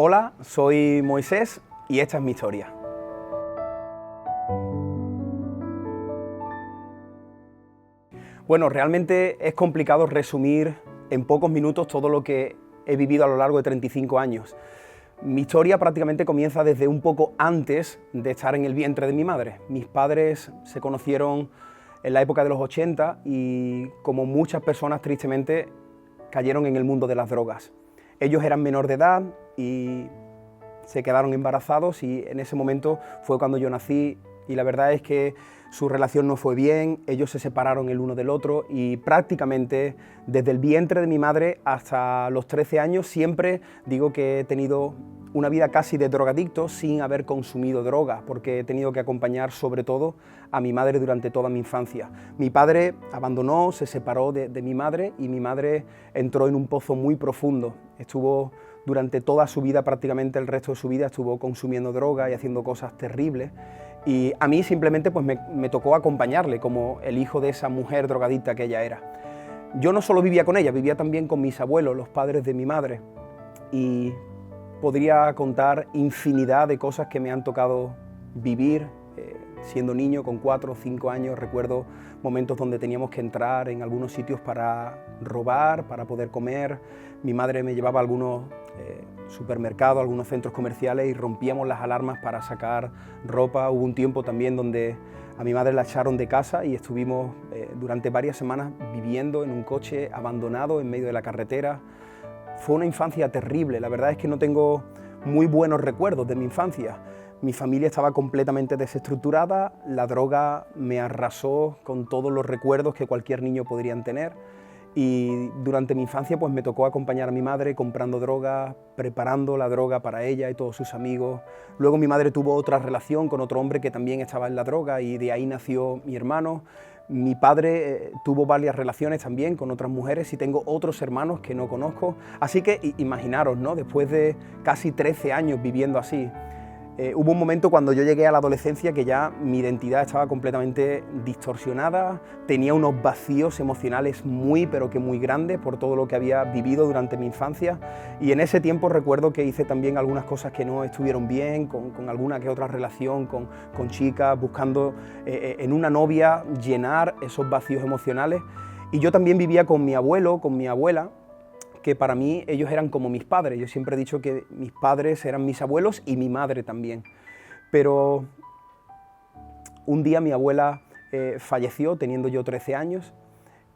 Hola, soy Moisés y esta es mi historia. Bueno, realmente es complicado resumir en pocos minutos todo lo que he vivido a lo largo de 35 años. Mi historia prácticamente comienza desde un poco antes de estar en el vientre de mi madre. Mis padres se conocieron en la época de los 80 y, como muchas personas, tristemente, cayeron en el mundo de las drogas. Ellos eran menor de edad y se quedaron embarazados y en ese momento fue cuando yo nací y la verdad es que su relación no fue bien, ellos se separaron el uno del otro y prácticamente desde el vientre de mi madre hasta los 13 años siempre digo que he tenido una vida casi de drogadicto sin haber consumido drogas, porque he tenido que acompañar sobre todo a mi madre durante toda mi infancia. Mi padre abandonó, se separó de mi madre y mi madre entró en un pozo muy profundo. Estuvo durante toda su vida, prácticamente el resto de su vida, estuvo consumiendo droga y haciendo cosas terribles. Y a mí simplemente pues me tocó acompañarle como el hijo de esa mujer drogadicta que ella era. Yo no solo vivía con ella, vivía también con mis abuelos, los padres de mi madre. Y podría contar infinidad de cosas que me han tocado vivir siendo niño, con 4 o 5 años. Recuerdo momentos donde teníamos que entrar en algunos sitios para robar, para poder comer. Mi madre me llevaba a algunos supermercados, a algunos centros comerciales y rompíamos las alarmas para sacar ropa. Hubo un tiempo también donde a mi madre la echaron de casa y estuvimos durante varias semanas viviendo en un coche abandonado en medio de la carretera. Fue una infancia terrible, la verdad es que no tengo muy buenos recuerdos de mi infancia. Mi familia estaba completamente desestructurada, la droga me arrasó con todos los recuerdos que cualquier niño podría tener y durante mi infancia pues me tocó acompañar a mi madre comprando droga, preparando la droga para ella y todos sus amigos. Luego mi madre tuvo otra relación con otro hombre que también estaba en la droga y de ahí nació mi hermano. Mi padre tuvo varias relaciones también con otras mujeres y tengo otros hermanos que no conozco. Así que imaginaros, ¿no? Después de casi 13 años viviendo así, hubo un momento cuando yo llegué a la adolescencia que ya mi identidad estaba completamente distorsionada, tenía unos vacíos emocionales muy pero que muy grandes por todo lo que había vivido durante mi infancia y en ese tiempo recuerdo que hice también algunas cosas que no estuvieron bien, con alguna que otra relación con chicas, buscando en una novia llenar esos vacíos emocionales y yo también vivía con mi abuelo, con mi abuela, que para mí ellos eran como mis padres. Yo siempre he dicho que mis padres eran mis abuelos y mi madre también. Pero un día mi abuela falleció teniendo yo 13 años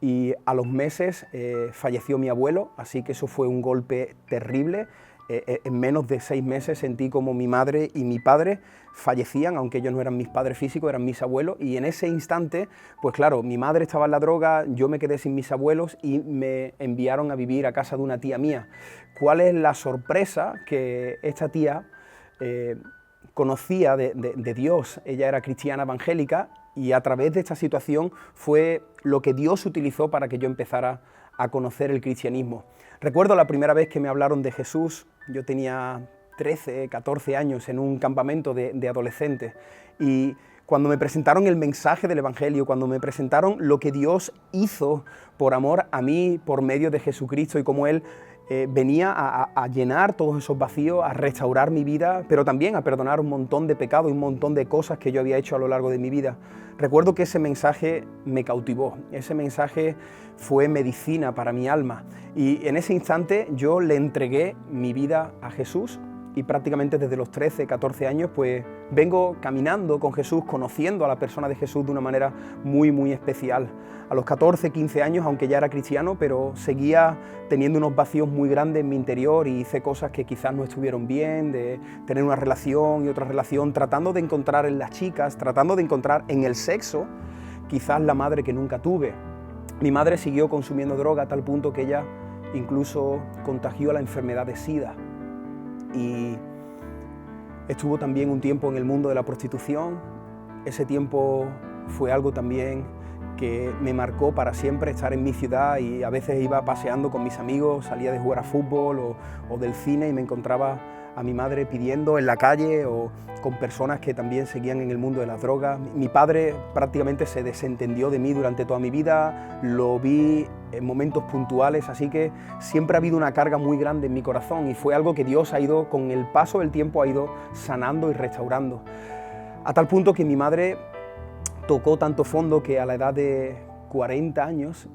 y a los meses falleció mi abuelo, así que eso fue un golpe terrible. En menos de 6 meses sentí como mi madre y mi padre fallecían, aunque ellos no eran mis padres físicos, eran mis abuelos, y en ese instante, pues claro, mi madre estaba en la droga, yo me quedé sin mis abuelos y me enviaron a vivir a casa de una tía mía. ¿Cuál es la sorpresa? Que esta tía conocía de Dios, ella era cristiana evangélica, y a través de esta situación fue lo que Dios utilizó para que yo empezara a conocer el cristianismo. Recuerdo la primera vez que me hablaron de Jesús, yo tenía 13, 14 años en un campamento de adolescentes y cuando me presentaron el mensaje del Evangelio, cuando me presentaron lo que Dios hizo por amor a mí, por medio de Jesucristo y cómo Él venía a llenar todos esos vacíos, a restaurar mi vida, pero también a perdonar un montón de pecados y un montón de cosas que yo había hecho a lo largo de mi vida. Recuerdo que ese mensaje me cautivó, ese mensaje fue medicina para mi alma y en ese instante yo le entregué mi vida a Jesús y prácticamente desde los 13, 14 años pues vengo caminando con Jesús, conociendo a la persona de Jesús de una manera muy, muy especial. A los 14, 15 años, aunque ya era cristiano, pero seguía teniendo unos vacíos muy grandes en mi interior y hice cosas que quizás no estuvieron bien, de tener una relación y otra relación, tratando de encontrar en las chicas, tratando de encontrar en el sexo, quizás la madre que nunca tuve. Mi madre siguió consumiendo droga a tal punto que ella incluso contagió la enfermedad de SIDA. Y estuvo también un tiempo en el mundo de la prostitución. Ese tiempo fue algo también que me marcó para siempre, estar en mi ciudad y a veces iba paseando con mis amigos, salía de jugar a fútbol o del cine y me encontraba a mi madre pidiendo en la calle o con personas que también seguían en el mundo de las drogas. Mi padre prácticamente se desentendió de mí durante toda mi vida, lo vi en momentos puntuales, así que siempre ha habido una carga muy grande en mi corazón y fue algo que Dios ha ido, con el paso del tiempo, ha ido sanando y restaurando. A tal punto que mi madre tocó tanto fondo que a la edad de 40 años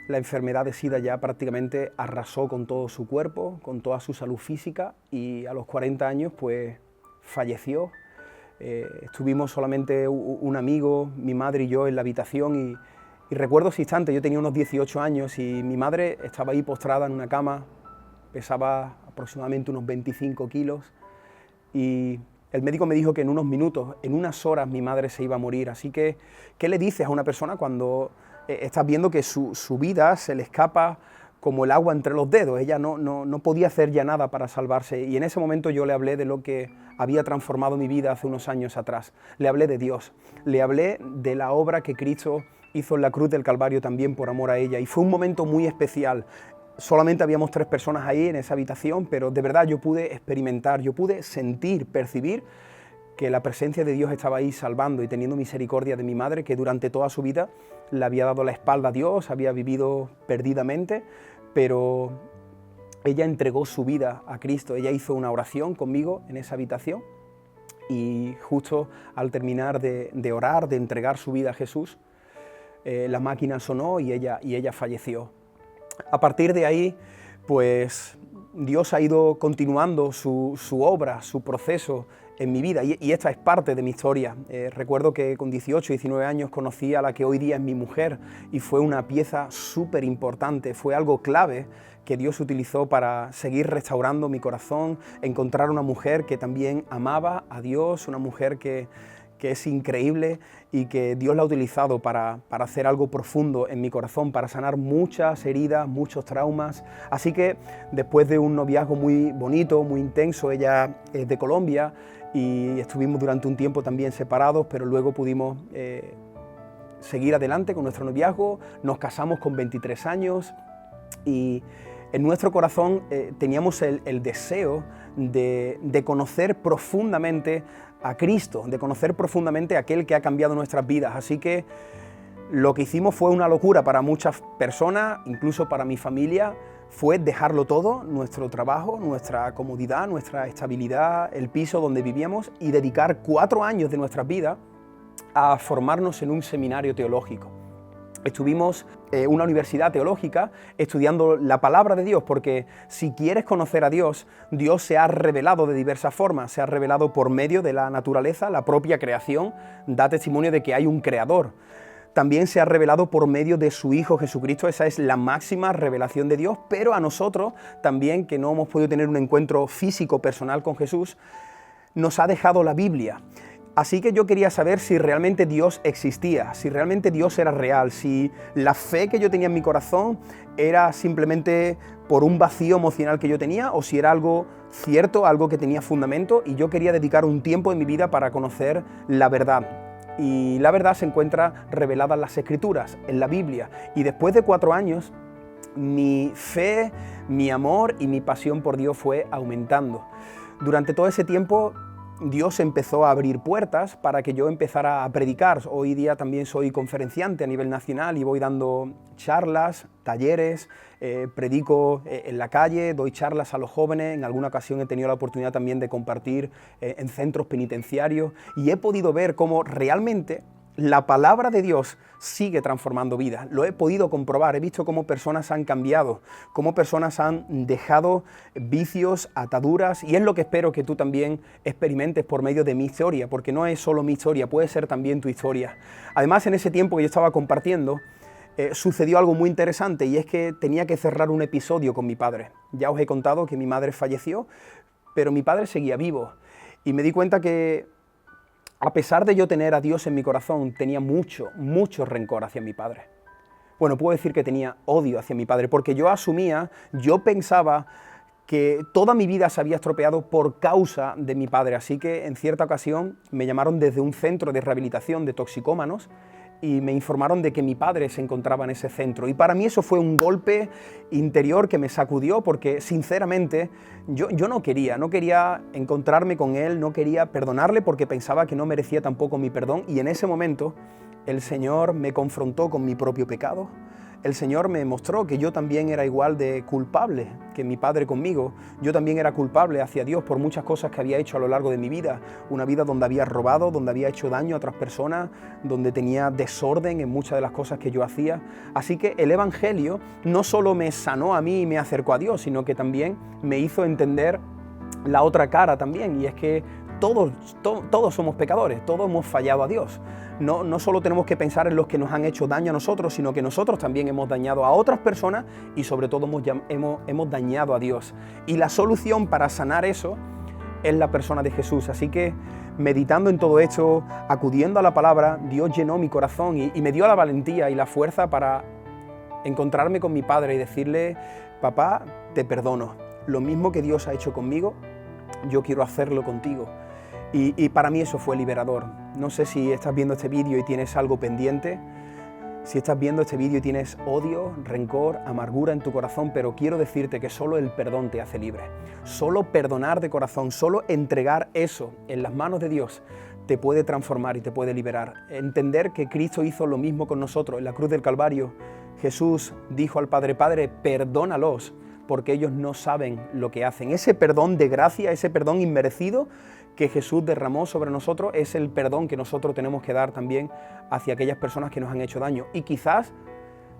la enfermedad de SIDA ya prácticamente arrasó con todo su cuerpo, con toda su salud física, y a los 40 años pues falleció. Estuvimos solamente un amigo, mi madre y yo en la habitación y recuerdo ese instante. Yo tenía unos 18 años y mi madre estaba ahí postrada en una cama, pesaba aproximadamente unos 25 kilos y el médico me dijo que en unos minutos, en unas horas, mi madre se iba a morir. Así que, ¿qué le dices a una persona cuando estás viendo que su vida se le escapa como el agua entre los dedos? Ella no podía hacer ya nada para salvarse, y en ese momento yo le hablé de lo que había transformado mi vida hace unos años atrás. Le hablé de Dios, le hablé de la obra que Cristo hizo en la cruz del Calvario también por amor a ella, y fue un momento muy especial. Solamente habíamos 3 personas ahí en esa habitación, pero de verdad yo pude experimentar, yo pude sentir, percibir que la presencia de Dios estaba ahí salvando y teniendo misericordia de mi madre, que durante toda su vida le había dado la espalda a Dios, había vivido perdidamente, pero ella entregó su vida a Cristo. Ella hizo una oración conmigo en esa habitación y justo al terminar de orar, de entregar su vida a Jesús, la máquina sonó y ella falleció. A partir de ahí, pues Dios ha ido continuando su obra, su proceso en mi vida, y esta es parte de mi historia. Recuerdo que con 18, 19 años conocí a la que hoy día es mi mujer y fue una pieza súper importante, fue algo clave que Dios utilizó para seguir restaurando mi corazón, encontrar una mujer que también amaba a Dios, una mujer que es increíble y que Dios la ha utilizado para hacer algo profundo en mi corazón, para sanar muchas heridas, muchos traumas. Así que después de un noviazgo muy bonito, muy intenso, ella es de Colombia y estuvimos durante un tiempo también separados, pero luego pudimos seguir adelante con nuestro noviazgo, nos casamos con 23 años y en nuestro corazón teníamos el deseo de conocer profundamente a Cristo, de conocer profundamente a aquel que ha cambiado nuestras vidas. Así que lo que hicimos fue una locura para muchas personas, incluso para mi familia, fue dejarlo todo, nuestro trabajo, nuestra comodidad, nuestra estabilidad, el piso donde vivíamos, y dedicar 4 años de nuestras vidas a formarnos en un seminario teológico. Estuvimos en una universidad teológica estudiando la palabra de Dios, porque si quieres conocer a Dios, Dios se ha revelado de diversas formas, se ha revelado por medio de la naturaleza, la propia creación, da testimonio de que hay un creador. También se ha revelado por medio de su Hijo Jesucristo, esa es la máxima revelación de Dios, pero a nosotros también, que no hemos podido tener un encuentro físico, personal con Jesús, nos ha dejado la Biblia. Así que yo quería saber si realmente Dios existía, si realmente Dios era real, si la fe que yo tenía en mi corazón era simplemente por un vacío emocional que yo tenía o si era algo cierto, algo que tenía fundamento, y yo quería dedicar un tiempo en mi vida para conocer la verdad. Y la verdad se encuentra revelada en las Escrituras, en la Biblia. Y después de 4 años, mi fe, mi amor y mi pasión por Dios fue aumentando. Durante todo ese tiempo, Dios empezó a abrir puertas para que yo empezara a predicar. Hoy día también soy conferenciante a nivel nacional y voy dando charlas, talleres, predico en la calle, doy charlas a los jóvenes. En alguna ocasión he tenido la oportunidad también de compartir en centros penitenciarios y he podido ver cómo realmente la palabra de Dios sigue transformando vidas. Lo he podido comprobar, he visto cómo personas han cambiado, cómo personas han dejado vicios, ataduras, y es lo que espero que tú también experimentes por medio de mi historia, porque no es solo mi historia, puede ser también tu historia. Además, en ese tiempo que yo estaba compartiendo, sucedió algo muy interesante, y es que tenía que cerrar un episodio con mi padre. Ya os he contado que mi madre falleció, pero mi padre seguía vivo, y me di cuenta que a pesar de yo tener a Dios en mi corazón, tenía mucho rencor hacia mi padre. Bueno, puedo decir que tenía odio hacia mi padre, porque yo pensaba que toda mi vida se había estropeado por causa de mi padre. Así que en cierta ocasión me llamaron desde un centro de rehabilitación de toxicómanos y me informaron de que mi padre se encontraba en ese centro. Y para mí eso fue un golpe interior que me sacudió, porque sinceramente yo no quería encontrarme con él, no quería perdonarle porque pensaba que no merecía tampoco mi perdón. Y en ese momento el Señor me confrontó con mi propio pecado, el Señor me mostró que yo también era igual de culpable que mi padre conmigo. Yo también era culpable hacia Dios por muchas cosas que había hecho a lo largo de mi vida. Una vida donde había robado, donde había hecho daño a otras personas, donde tenía desorden en muchas de las cosas que yo hacía. Así que el Evangelio no solo me sanó a mí y me acercó a Dios, sino que también me hizo entender la otra cara también, y es que todos somos pecadores, todos hemos fallado a Dios. No solo tenemos que pensar en los que nos han hecho daño a nosotros, sino que nosotros también hemos dañado a otras personas y sobre todo hemos dañado a Dios. Y la solución para sanar eso es la persona de Jesús. Así que meditando en todo esto, acudiendo a la palabra, Dios llenó mi corazón y me dio la valentía y la fuerza para encontrarme con mi padre y decirle: papá, te perdono. Lo mismo que Dios ha hecho conmigo, yo quiero hacerlo contigo. Y para mí eso fue liberador. No sé si estás viendo este vídeo y tienes algo pendiente, si estás viendo este vídeo y tienes odio, rencor, amargura en tu corazón, pero quiero decirte que solo el perdón te hace libre. Solo perdonar de corazón, solo entregar eso en las manos de Dios te puede transformar y te puede liberar. Entender que Cristo hizo lo mismo con nosotros en la cruz del Calvario. Jesús dijo al Padre: Padre, perdónalos, porque ellos no saben lo que hacen. Ese perdón de gracia, ese perdón inmerecido que Jesús derramó sobre nosotros, es el perdón que nosotros tenemos que dar también hacia aquellas personas que nos han hecho daño. Y quizás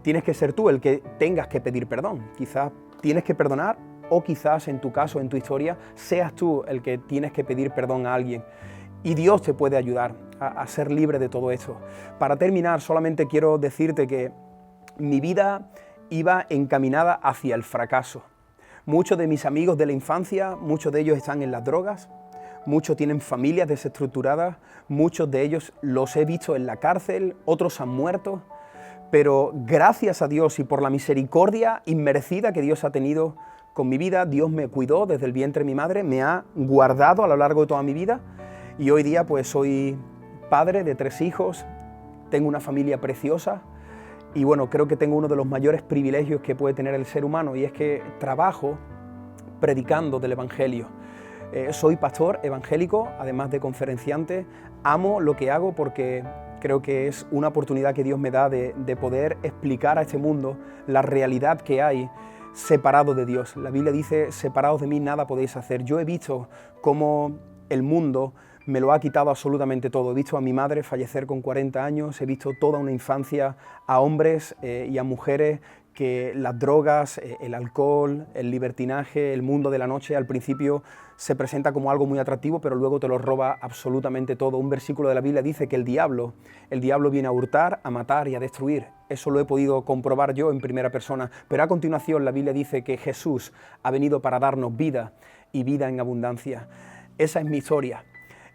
tienes que ser tú el que tengas que pedir perdón. Quizás tienes que perdonar, o quizás en tu caso, en tu historia, seas tú el que tienes que pedir perdón a alguien. Y Dios te puede ayudar a ser libre de todo esto. Para terminar, solamente quiero decirte que mi vida iba encaminada hacia el fracaso. Muchos de mis amigos de la infancia, muchos de ellos están en las drogas, muchos tienen familias desestructuradas, muchos de ellos los he visto en la cárcel, otros han muerto, pero gracias a Dios y por la misericordia inmerecida que Dios ha tenido con mi vida, Dios me cuidó desde el vientre de mi madre, me ha guardado a lo largo de toda mi vida, y hoy día pues soy padre de 3 hijos, tengo una familia preciosa. Y bueno, creo que tengo uno de los mayores privilegios que puede tener el ser humano, y es que trabajo predicando del Evangelio. Soy pastor evangélico, además de conferenciante. Amo lo que hago porque creo que es una oportunidad que Dios me da de poder explicar a este mundo la realidad que hay separado de Dios. La Biblia dice: separados de mí nada podéis hacer. Yo he visto cómo el mundo me lo ha quitado absolutamente todo. He visto a mi madre fallecer con 40 años, he visto toda una infancia a hombres y a mujeres que las drogas, el alcohol, el libertinaje, el mundo de la noche al principio se presenta como algo muy atractivo, pero luego te lo roba absolutamente todo. Un versículo de la Biblia dice que el diablo viene a hurtar, a matar y a destruir. Eso lo he podido comprobar yo en primera persona, pero a continuación la Biblia dice que Jesús ha venido para darnos vida y vida en abundancia. Esa es mi historia.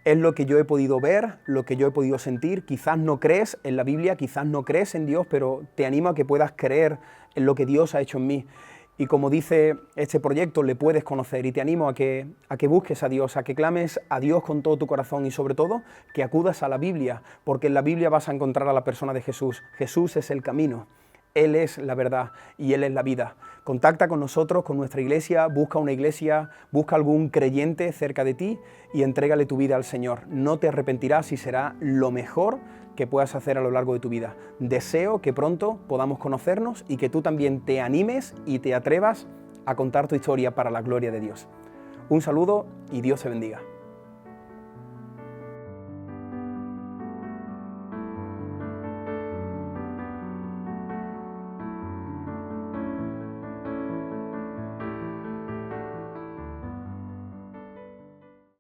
Es lo que yo he podido ver, lo que yo he podido sentir. Quizás no crees en la Biblia, quizás no crees en Dios, pero te animo a que puedas creer en lo que Dios ha hecho en mí. Y como dice este proyecto, le puedes conocer, y te animo a que busques a Dios, a que clames a Dios con todo tu corazón, y sobre todo que acudas a la Biblia, porque en la Biblia vas a encontrar a la persona de Jesús. Jesús es el camino. Él es la verdad y Él es la vida. Contacta con nosotros, con nuestra iglesia, busca una iglesia, busca algún creyente cerca de ti y entrégale tu vida al Señor. No te arrepentirás y será lo mejor que puedas hacer a lo largo de tu vida. Deseo que pronto podamos conocernos y que tú también te animes y te atrevas a contar tu historia para la gloria de Dios. Un saludo y Dios te bendiga.